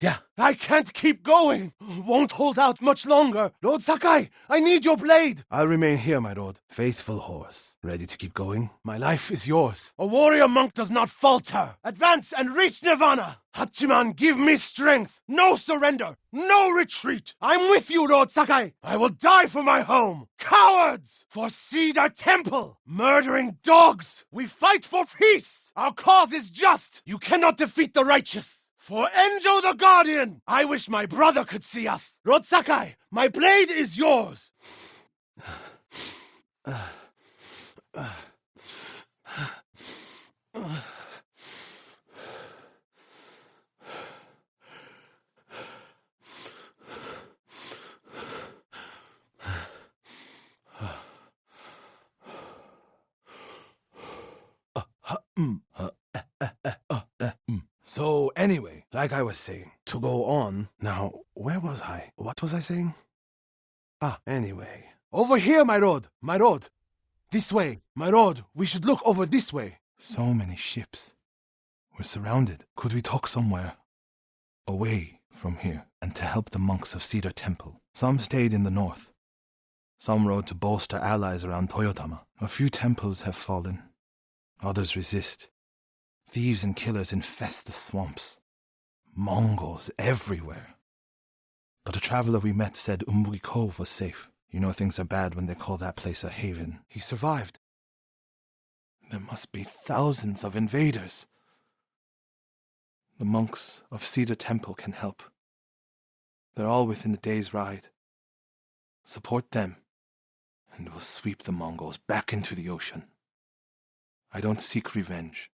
Yeah. I can't keep going. Won't hold out much longer. Lord Sakai, I need your blade. I'll remain here, my lord. Faithful horse. Ready to keep going? My life is yours. A warrior monk does not falter. Advance and reach Nirvana. Hachiman, give me strength. No surrender. No retreat. I'm with you, Lord Sakai. I will die for my home. Cowards! For Cedar Temple. Murdering dogs. We fight for peace. Our cause is just. You cannot defeat the righteous. For Enjo the Guardian, I wish my brother could see us. Lord Sakai, my blade is yours. So anyway, like I was saying, to go on, now, where was I? What was I saying? Anyway. Over here, my lord! My lord! This way! My lord, we should look over this way! So many ships. We're surrounded. Could we talk somewhere away from here and to help the monks of Cedar Temple? Some stayed in the north. Some rode to bolster allies around Toyotama. A few temples have fallen. Others resist. Thieves and killers infest the swamps. Mongols everywhere. But a traveler we met said Umbugi Cove was safe. You know things are bad when they call that place a haven. He survived. There must be thousands of invaders. The monks of Cedar Temple can help. They're all within a day's ride. Support them, and we'll sweep the Mongols back into the ocean. I don't seek revenge,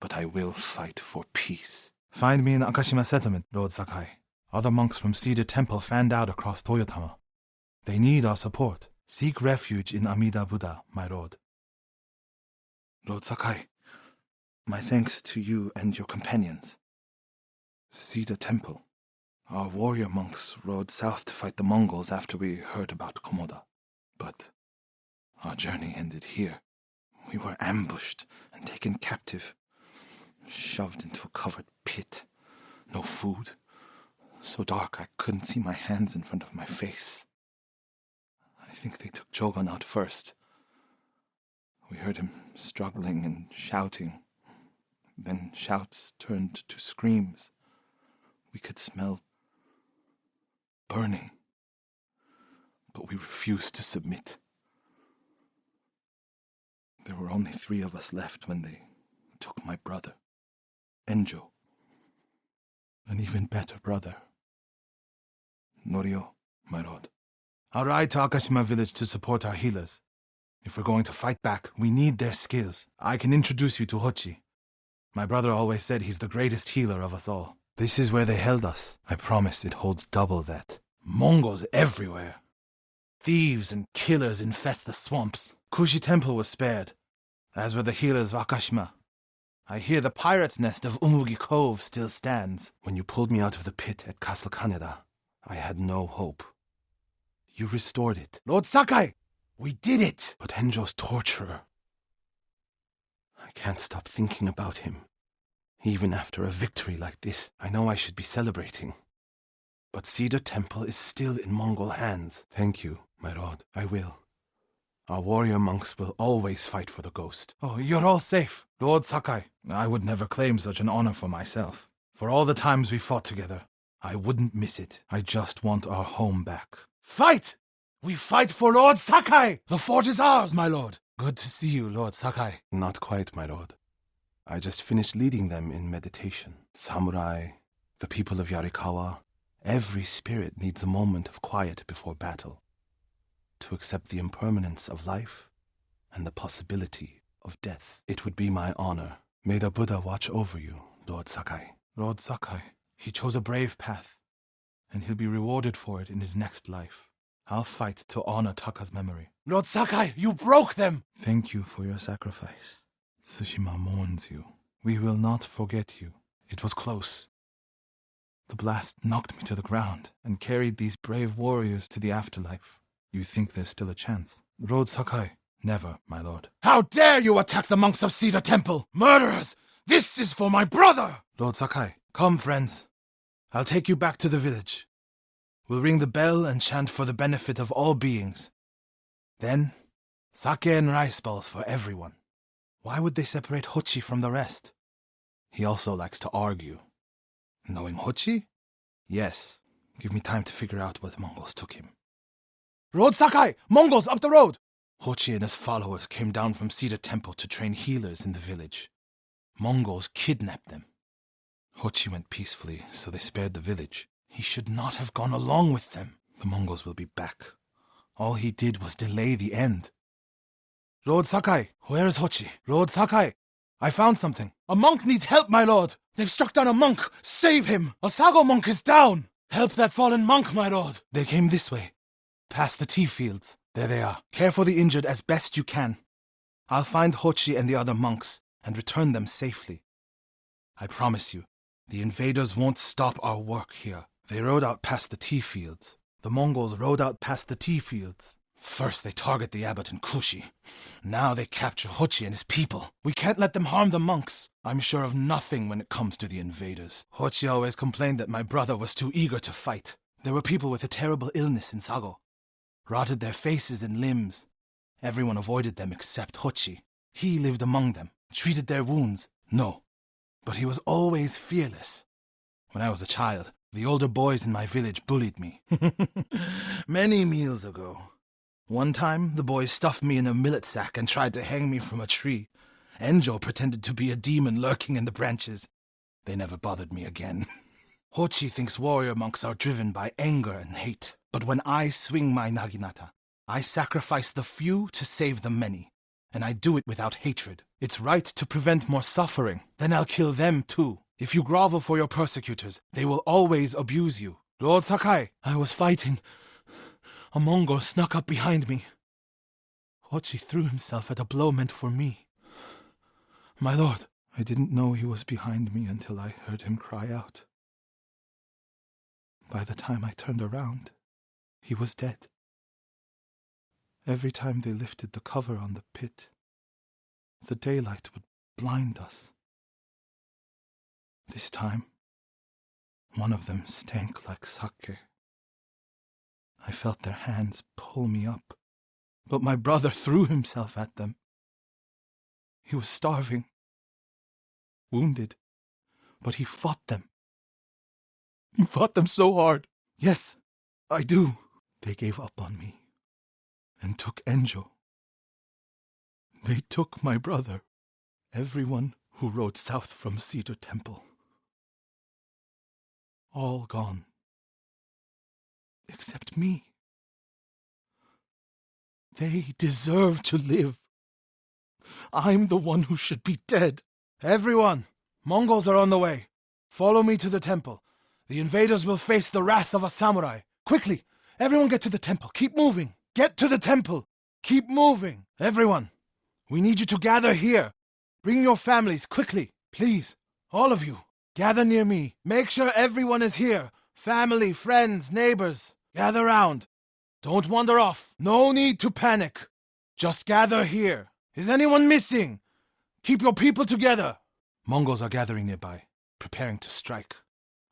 but I will fight for peace. Find me in Akashima Settlement, Lord Sakai. Other monks from Cedar Temple fanned out across Toyotama. They need our support. Seek refuge in Amida Buddha, my lord. Lord Sakai, my thanks to you and your companions. Cedar Temple. Our warrior monks rode south to fight the Mongols after we heard about Komoda. But our journey ended here. We were ambushed and taken captive, shoved into a covered pit. No food. So dark I couldn't see my hands in front of my face. I think they took Jogan out first. We heard him struggling and shouting. Then shouts turned to screams. We could smell burning. But we refused to submit. There were only 3 of us left when they took my brother, Enjo. An even better brother. Norio, my lord. I'll ride to Akashima village to support our healers. If we're going to fight back, we need their skills. I can introduce you to Hochi. My brother always said he's the greatest healer of us all. This is where they held us. I promise it holds double that. Mongols everywhere. Thieves and killers infest the swamps. Kushi Temple was spared, as were the healers of Akashima. I hear the pirate's nest of Umugi Cove still stands. When you pulled me out of the pit at Castle Kaneda, I had no hope. You restored it. Lord Sakai! We did it! But Enjo's torturer... I can't stop thinking about him. Even after a victory like this, I know I should be celebrating. But Cedar Temple is still in Mongol hands. Thank you, my lord. I will. Our warrior monks will always fight for the ghost. Oh, you're all safe. Lord Sakai, I would never claim such an honor for myself. For all the times we fought together, I wouldn't miss it. I just want our home back. Fight! We fight for Lord Sakai! The fort is ours, my lord. Good to see you, Lord Sakai. Not quite, my lord. I just finished leading them in meditation. Samurai, the people of Yarikawa, every spirit needs a moment of quiet before battle. To accept the impermanence of life and the possibility of death. It would be my honor. May the Buddha watch over you, Lord Sakai. Lord Sakai, he chose a brave path, and he'll be rewarded for it in his next life. I'll fight to honor Taka's memory. Lord Sakai, you broke them! Thank you for your sacrifice. Tsushima mourns you. We will not forget you. It was close. The blast knocked me to the ground and carried these brave warriors to the afterlife. You think there's still a chance? Lord Sakai, never, my lord. How dare you attack the monks of Cedar Temple! Murderers! This is for my brother! Lord Sakai, come, friends. I'll take you back to the village. We'll ring the bell and chant for the benefit of all beings. Then, sake and rice balls for everyone. Why would they separate Hochi from the rest? He also likes to argue. Knowing Hochi? Yes. Give me time to figure out where the Mongols took him. Road Sakai! Mongols up the road! Hochi and his followers came down from Cedar Temple to train healers in the village. Mongols kidnapped them. Hochi went peacefully, so they spared the village. He should not have gone along with them. The Mongols will be back. All he did was delay the end. Lord Sakai, where is Hochi? Lord Sakai, I found something. A monk needs help, my lord. They've struck down a monk. Save him. A Sago monk is down. Help that fallen monk, my lord. They came this way, past the tea fields. There they are. Care for the injured as best you can. I'll find Hochi and the other monks and return them safely. I promise you, the invaders won't stop our work here. They rode out past the tea fields. The Mongols rode out past the tea fields. First they target the abbot and Kushi. Now they capture Hochi and his people. We can't let them harm the monks. I'm sure of nothing when it comes to the invaders. Hochi always complained that my brother was too eager to fight. There were people with a terrible illness in Sago. Rotted their faces and limbs. Everyone avoided them except Hochi. He lived among them, treated their wounds. No, but he was always fearless. When I was a child, the older boys in my village bullied me. Many meals ago. One time, the boys stuffed me in a millet sack and tried to hang me from a tree. Enjo pretended to be a demon lurking in the branches. They never bothered me again. Hochi thinks warrior monks are driven by anger and hate. But when I swing my naginata, I sacrifice the few to save the many. And I do it without hatred. It's right to prevent more suffering. Then I'll kill them too. If you grovel for your persecutors, they will always abuse you. Lord Sakai, I was fighting. A Mongol snuck up behind me. Hochi threw himself at a blow meant for me. My lord, I didn't know he was behind me until I heard him cry out. By the time I turned around, he was dead. Every time they lifted the cover on the pit, the daylight would blind us. This time, one of them stank like sake. I felt their hands pull me up, but my brother threw himself at them. He was starving, wounded, but he fought them. He fought them so hard. Yes, I do. They gave up on me and took Enjo. They took my brother, everyone who rode south from Cedar Temple. All gone. Except me. They deserve to live. I'm the one who should be dead. Everyone, Mongols are on the way. Follow me to the temple. The invaders will face the wrath of a samurai. Quickly, everyone get to the temple. Keep moving. Get to the temple. Keep moving. Everyone, we need you to gather here. Bring your families quickly. Please, all of you, gather near me. Make sure everyone is here. Family, friends, neighbors. Gather round. Don't wander off. No need to panic. Just gather here. Is anyone missing? Keep your people together. Mongols are gathering nearby, preparing to strike.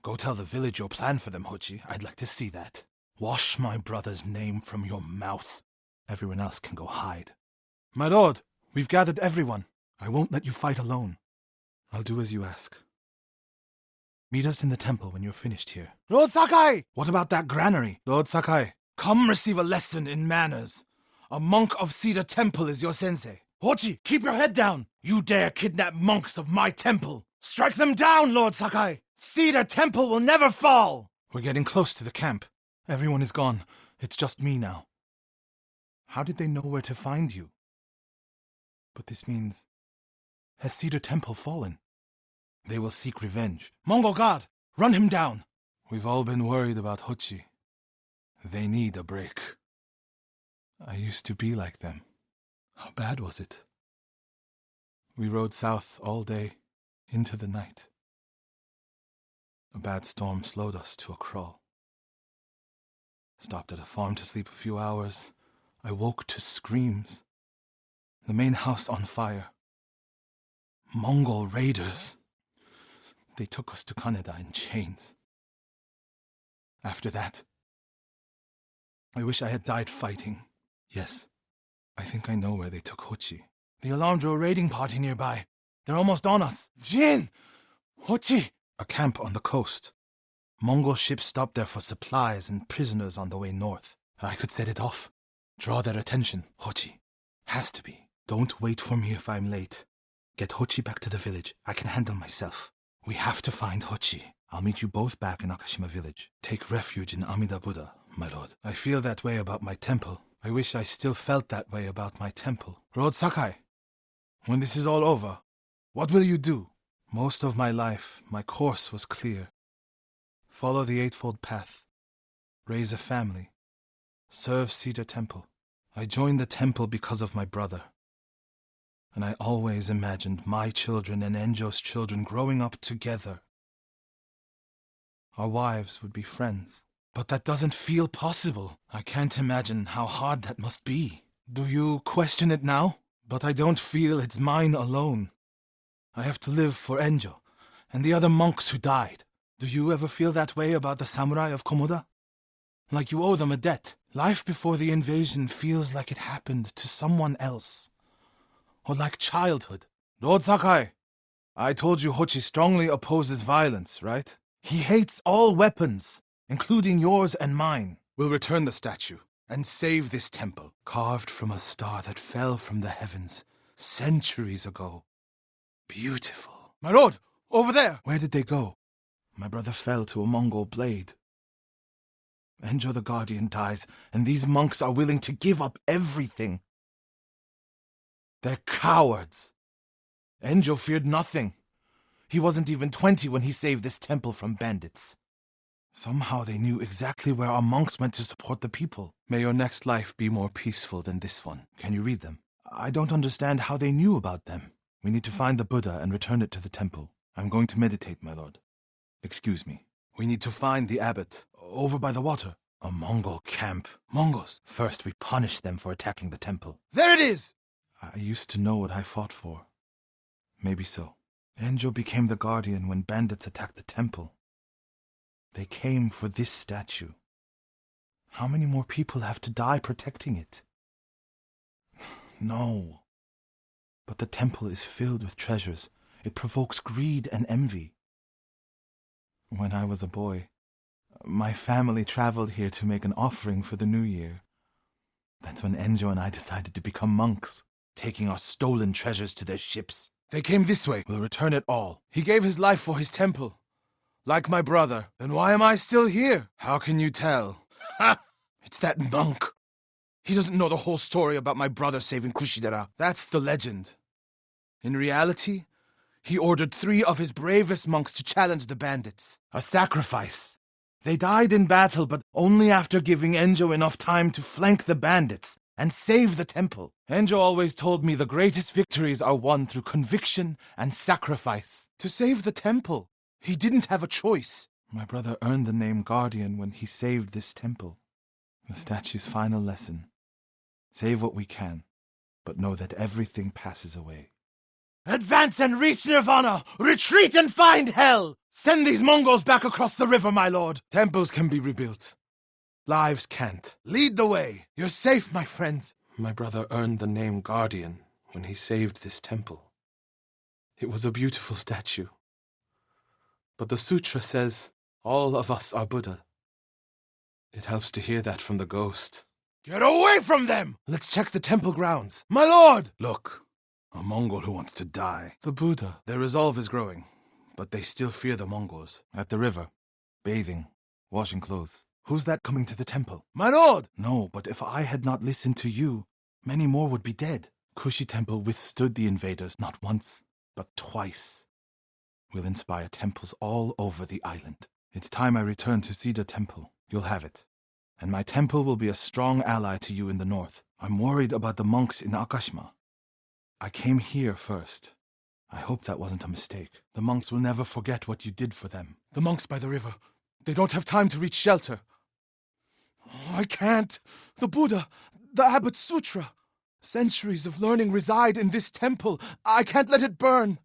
Go tell the village your plan for them, Hochi. I'd like to see that. Wash my brother's name from your mouth. Everyone else can go hide. My lord, we've gathered everyone. I won't let you fight alone. I'll do as you ask. Meet us in the temple when you're finished here. Lord Sakai! What about that granary? Lord Sakai, come receive a lesson in manners. A monk of Cedar Temple is your sensei. Hochi, keep your head down. You dare kidnap monks of my temple. Strike them down, Lord Sakai. Cedar Temple will never fall. We're getting close to the camp. Everyone is gone. It's just me now. How did they know where to find you? But this means, has Cedar Temple fallen? They will seek revenge. Mongol god, run him down. We've all been worried about Hochi. They need a break. I used to be like them. How bad was it? We rode south all day, into the night. A bad storm slowed us to a crawl. Stopped at a farm to sleep a few hours. I woke to screams. The main house on fire. Mongol raiders. They took us to Kaneda in chains. After that, I wish I had died fighting. Yes, I think I know where they took Hochi. The alarm drew a raiding party nearby. They're almost on us. Jin! Hochi! A camp on the coast. Mongol ships stopped there for supplies and prisoners on the way north. I could set it off. Draw their attention. Hochi. Has to be. Don't wait for me if I'm late. Get Hochi back to the village. I can handle myself. We have to find Hochi. I'll meet you both back in Akashima village. Take refuge in Amida Buddha, my lord. I feel that way about my temple. I wish I still felt that way about my temple. Lord Sakai, when this is all over, what will you do? Most of my life, my course was clear. Follow the Eightfold Path. Raise a family. Serve Cedar Temple. I joined the temple because of my brother. And I always imagined my children and Enjo's children growing up together. Our wives would be friends. But that doesn't feel possible. I can't imagine how hard that must be. Do you question it now? But I don't feel it's mine alone. I have to live for Enjo and the other monks who died. Do you ever feel that way about the samurai of Komoda? Like you owe them a debt. Life before the invasion feels like it happened to someone else. Or like childhood. Lord Sakai, I told you Hochi strongly opposes violence, right? He hates all weapons, including yours and mine. We'll return the statue and save this temple, carved from a star that fell from the heavens centuries ago. Beautiful. My lord, over there! Where did they go? My brother fell to a Mongol blade. Enjo the Guardian dies, and these monks are willing to give up everything. They're cowards. Enjo feared nothing. He wasn't even 20 when he saved this temple from bandits. Somehow they knew exactly where our monks went to support the people. May your next life be more peaceful than this one. Can you read them? I don't understand how they knew about them. We need to find the Buddha and return it to the temple. I'm going to meditate, my lord. Excuse me. We need to find the abbot, over by the water. A Mongol camp. Mongols. First we punish them for attacking the temple. There it is! I used to know what I fought for. Maybe so. Enjo became the guardian when bandits attacked the temple. They came for this statue. How many more people have to die protecting it? No. But the temple is filled with treasures. It provokes greed and envy. When I was a boy, my family traveled here to make an offering for the new year. That's when Enjo and I decided to become monks, taking our stolen treasures to their ships. They came this way. We'll return it all. He gave his life for his temple. Like my brother. Then why am I still here? How can you tell? Ha! It's that monk. He doesn't know the whole story about my brother saving Kushidera. That's the legend. In reality, he ordered 3 of his bravest monks to challenge the bandits. A sacrifice. They died in battle, but only after giving Enjo enough time to flank the bandits and save the temple. Enjo always told me the greatest victories are won through conviction and sacrifice. To save the temple, he didn't have a choice. My brother earned the name Guardian when he saved this temple. The statue's final lesson. Save what we can, but know that everything passes away. Advance and reach Nirvana! Retreat and find hell! Send these Mongols back across the river, my lord! Temples can be rebuilt. Lives can't. Lead the way. You're safe, my friends. My brother earned the name Guardian when he saved this temple. It was a beautiful statue. But the sutra says, all of us are Buddha. It helps to hear that from the ghost. Get away from them! Let's check the temple grounds. My lord! Look, a Mongol who wants to die. The Buddha. Their resolve is growing, but they still fear the Mongols. At the river, bathing, washing clothes. Who's that coming to the temple? My lord! No, but if I had not listened to you, many more would be dead. Kushi Temple withstood the invaders not once, but twice. We'll inspire temples all over the island. It's time I return to Cedar Temple. You'll have it. And my temple will be a strong ally to you in the north. I'm worried about the monks in Akashima. I came here first. I hope that wasn't a mistake. The monks will never forget what you did for them. The monks by the river. They don't have time to reach shelter. Oh, I can't. The Buddha, the Abbot's Sutra. Centuries of learning reside in this temple. I can't let it burn.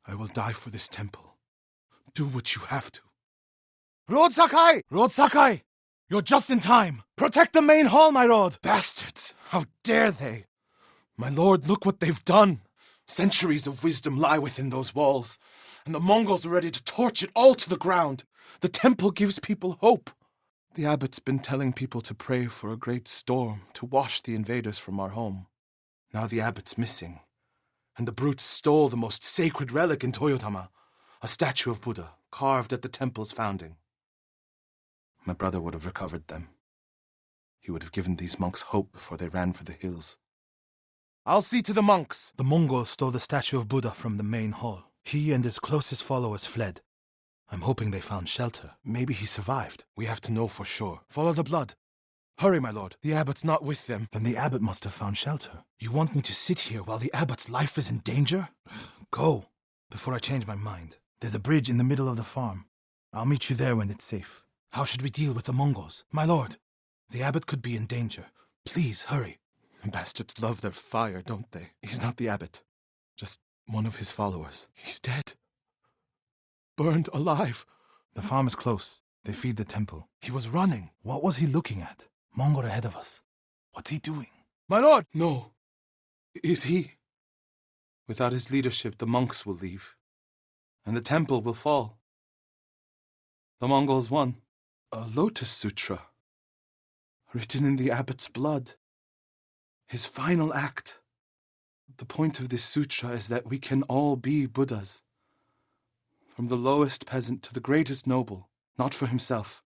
I will die for this temple. Do what you have to. Lord Sakai! Lord Sakai! You're just in time! Protect the main hall, my lord! Bastards! How dare they! My lord, look what they've done! Centuries of wisdom lie within those walls, and the Mongols are ready to torch it all to the ground. The temple gives people hope. The abbot's been telling people to pray for a great storm to wash the invaders from our home. Now the abbot's missing, and the brutes stole the most sacred relic in Toyotama, a statue of Buddha carved at the temple's founding. My brother would have recovered them. He would have given these monks hope before they ran for the hills. I'll see to the monks! The Mongols stole the statue of Buddha from the main hall. He and his closest followers fled. I'm hoping they found shelter. Maybe he survived. We have to know for sure. Follow the blood. Hurry, my lord. The abbot's not with them. Then the abbot must have found shelter. You want me to sit here while the abbot's life is in danger? Go, before I change my mind. There's a bridge in the middle of the farm. I'll meet you there when it's safe. How should we deal with the Mongols? My lord, the abbot could be in danger. Please, hurry. The bastards love their fire, don't they? He's not the abbot. Just one of his followers. He's dead. Burned alive. The farm is close. They feed the temple. He was running. What was he looking at? Mongol ahead of us. What's he doing? My lord! No. Is he? Without his leadership, the monks will leave. And the temple will fall. The Mongols won. A Lotus Sutra. Written in the abbot's blood. His final act. The point of this sutra is that we can all be Buddhas. From the lowest peasant to the greatest noble, not for himself,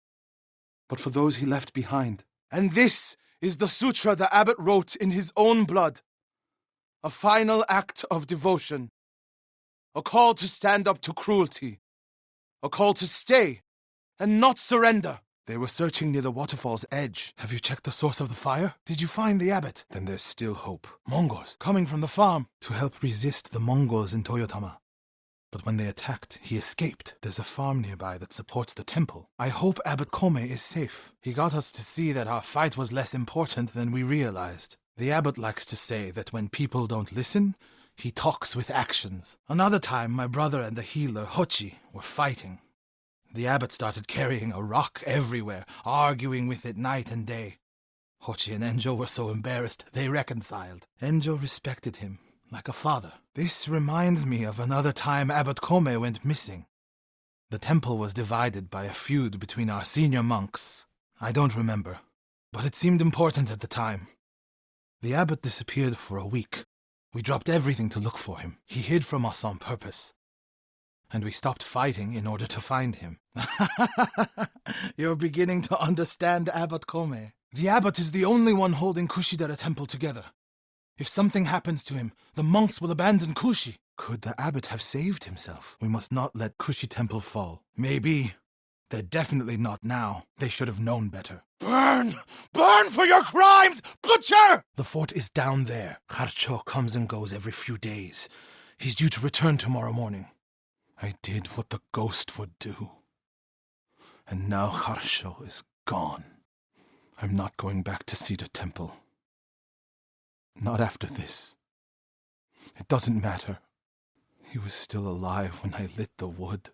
but for those he left behind. And this is the sutra the abbot wrote in his own blood. A final act of devotion. A call to stand up to cruelty. A call to stay and not surrender. They were searching near the waterfall's edge. Have you checked the source of the fire? Did you find the abbot? Then there's still hope. Mongols coming from the farm to help resist the Mongols in Toyotama. But when they attacked, he escaped. There's a farm nearby that supports the temple. I hope Abbot Kome is safe. He got us to see that our fight was less important than we realized. The abbot likes to say that when people don't listen, he talks with actions. Another time, my brother and the healer, Hochi, were fighting. The abbot started carrying a rock everywhere, arguing with it night and day. Hochi and Enjo were so embarrassed, they reconciled. Enjo respected him, like a father. This reminds me of another time Abbot Kome went missing. The temple was divided by a feud between our senior monks. I don't remember, but it seemed important at the time. The abbot disappeared for a week. We dropped everything to look for him. He hid from us on purpose. And we stopped fighting in order to find him. You're beginning to understand Abbot Kome. The abbot is the only one holding Kushidera Temple together. If something happens to him, the monks will abandon Kushi. Could the abbot have saved himself? We must not let Kushi Temple fall. Maybe. They're definitely not now. They should have known better. Burn! Burn for your crimes, butcher! The fort is down there. Harcho comes and goes every few days. He's due to return tomorrow morning. I did what the ghost would do. And now Harcho is gone. I'm not going back to Cedar Temple. Not after this. It doesn't matter. He was still alive when I lit the wood.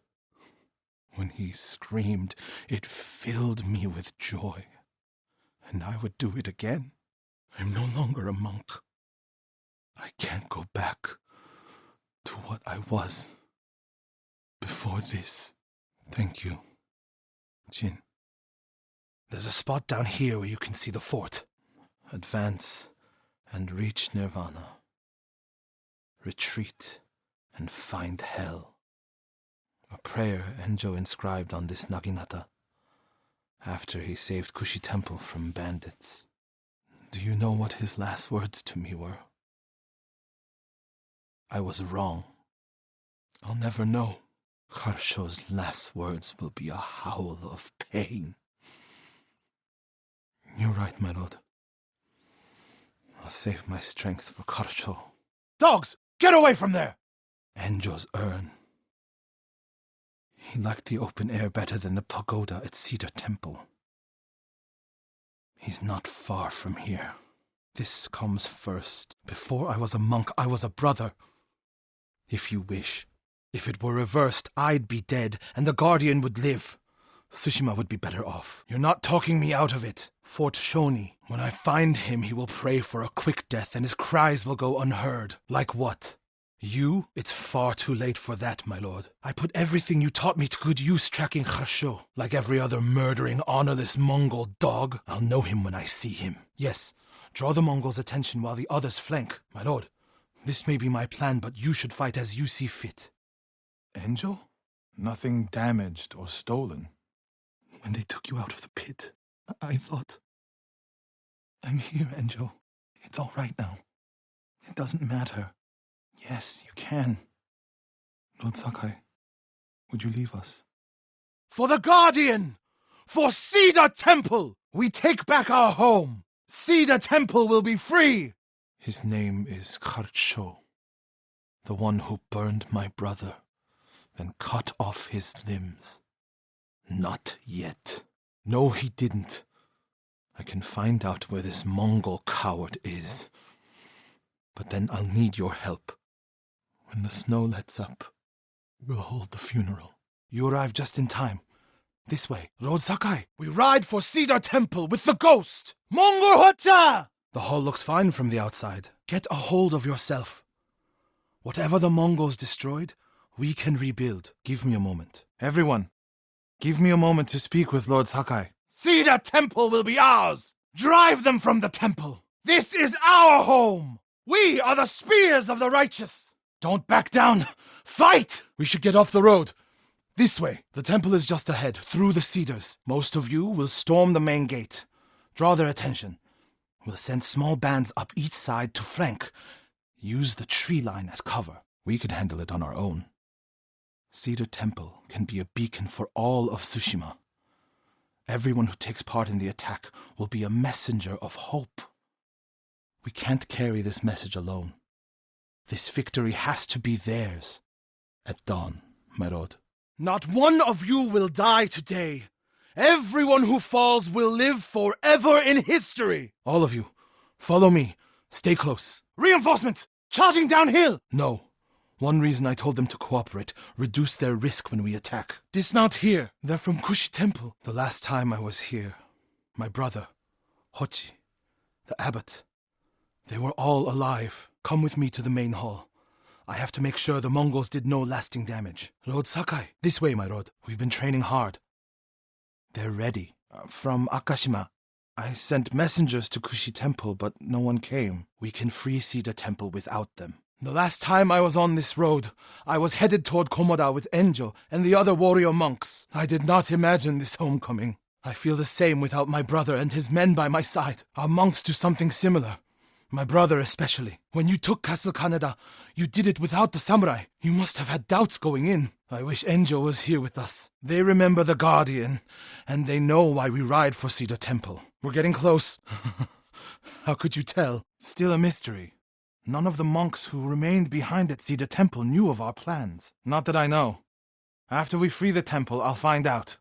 When he screamed, it filled me with joy. And I would do it again. I'm no longer a monk. I can't go back to what I was before this. Thank you, Jin. There's a spot down here where you can see the fort. Advance and reach Nirvana. Retreat and find hell. A prayer Enjo inscribed on this Naginata after he saved Kushi Temple from bandits. Do you know what his last words to me were? I was wrong. I'll never know. Harsho's last words will be a howl of pain. You're right, my lord. I'll save my strength for Harsho. Dogs! Get away from there! Enjo's urn. He liked the open air better than the pagoda at Cedar Temple. He's not far from here. This comes first. Before I was a monk, I was a brother. If you wish. If it were reversed, I'd be dead, and the Guardian would live. Tsushima would be better off. You're not talking me out of it. Fort Shoni. When I find him, he will pray for a quick death, and his cries will go unheard. Like what? You? It's far too late for that, my lord. I put everything you taught me to good use tracking Khasho. Like every other murdering, honorless Mongol dog, I'll know him when I see him. Yes, draw the Mongols' attention while the others flank. My lord, this may be my plan, but you should fight as you see fit. Angel? Nothing damaged or stolen. When they took you out of the pit, I thought... I'm here, Angel. It's all right now. It doesn't matter. Yes, you can. Lord Sakai, would you leave us? For the Guardian! For Cedar Temple! We take back our home! Cedar Temple will be free! His name is Kharcho, the one who burned my brother, then cut off his limbs. Not yet. No, he didn't. I can find out where this Mongol coward is. But then I'll need your help. When the snow lets up, we'll hold the funeral. You arrive just in time. This way. Lord Sakai, we ride for Cedar Temple with the ghost! Mongol Hocha! The hall looks fine from the outside. Get a hold of yourself. Whatever the Mongols destroyed, we can rebuild. Give me a moment. Everyone, give me a moment to speak with Lord Sakai. Cedar Temple will be ours! Drive them from the temple! This is our home! We are the spears of the righteous! Don't back down! Fight! We should get off the road. This way. The temple is just ahead, through the cedars. Most of you will storm the main gate. Draw their attention. We'll send small bands up each side to flank. Use the tree line as cover. We can handle it on our own. Cedar Temple can be a beacon for all of Tsushima. Everyone who takes part in the attack will be a messenger of hope. We can't carry this message alone. This victory has to be theirs. At dawn, my lord. Not one of you will die today. Everyone who falls will live forever in history. All of you, follow me. Stay close. Reinforcements! Charging downhill! No. One reason I told them to cooperate, reduce their risk when we attack. Dismount here. They're from Kushi Temple. The last time I was here, my brother, Hochi, the abbot, they were all alive. Come with me to the main hall. I have to make sure the Mongols did no lasting damage. Lord Sakai, this way, my lord. We've been training hard. They're ready. From Akashima, I sent messengers to Kushi Temple, but no one came. We can free Cedar Temple without them. The last time I was on this road, I was headed toward Komoda with Enjo and the other warrior monks. I did not imagine this homecoming. I feel the same without my brother and his men by my side. Our monks do something similar. My brother especially. When you took Castle Kaneda, you did it without the samurai. You must have had doubts going in. I wish Enjo was here with us. They remember the Guardian, and they know why we ride for Cedar Temple. We're getting close. How could you tell? Still a mystery. None of the monks who remained behind at Cedar Temple knew of our plans. Not that I know. After we free the temple, I'll find out.